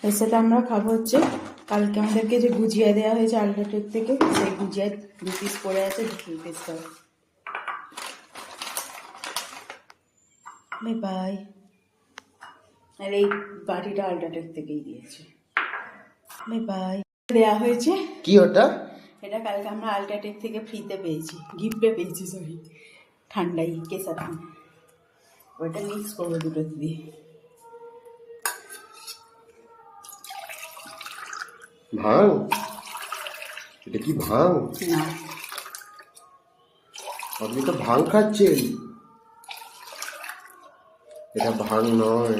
এর সাথে আমরা খাবো হচ্ছে কালকে আমাদেরকে যে গুজিয়া দেওয়া হয়েছে আলট্রাটেক থেকে, সেই গুজিয়া 2 পিস পড়ে আছে, 2 পিস দাও। Bye bye. আর এই বাটিটা আলট্রাটেক থেকেই দিয়েছে। Bye bye. দেওয়া হয়েছে কি ওটা? এটা কালকে আমরা আলট্রাটেক থেকে ফ্রিতে পেয়েছি, গিফটে পেয়েছি, সরি। ঠান্ডাই কেসার ঠান্ডা, ওইটা মিক্স করবো দুটো দিয়ে। ভাং? এটা কি ভাং? না, আপনি তো ভাং খাচ্ছেন। এটা ভাং নয়,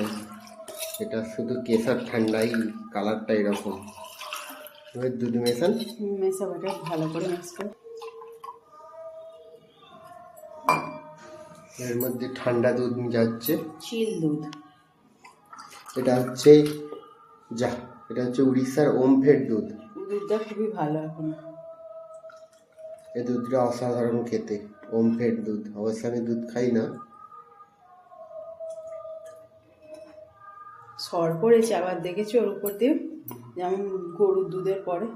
এটা শুধু কেসার ঠান্ডাই, কালারটা এরকম। এবার দুধ মেশান। মেশাবাটা ভালো করে মিক্স করে। এর মধ্যে ঠান্ডা দুধ যাচ্ছে, চিল দুধ। এটা হচ্ছে এটা হচ্ছে উড়িষ্যার ওমফেড দুধ। দুধটা খুবই ভালো এখন। এই দুধটা অসাধারণ খেতে, ওমফেড দুধ। অবশ্য আমি দুধ খাই না। সর পড়েছে আবার, দেখেছি ওর উপর দিয়ে, যেমন গরুর দুধের পরে।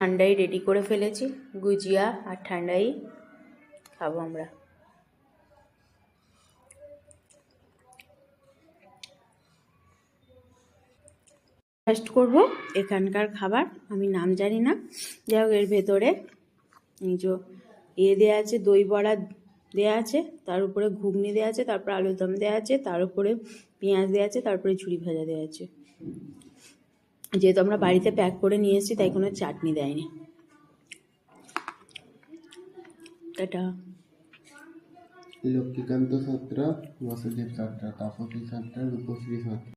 ঠান্ডাই রেডি করে ফেলেছি, গুজিয়া আর ঠান্ডাই খাবো আমরা। টেস্ট করবো এখানকার খাবার, আমি নাম জানি না। যাই হোক, এর ভেতরে দেওয়া আছে, দই বড়া দেওয়া আছে, তার উপরে ঘুগনি দেওয়া আছে, তারপরে আলুর দম দেওয়া আছে, তার উপরে পেঁয়াজ দেওয়া আছে, তারপরে ঝুড়ি ভাজা দেওয়া আছে। যেহেতু আমরা বাড়িতে প্যাক করে নিয়ে এসেছি, তাই কোনো চাটনি দেয়নি। এটা লক্ষ্মীকান্ত সাঁতরা, বাসুদেব সাঁতরা, তাপসী সাঁতরা, রূপশ্রী সাঁতরা।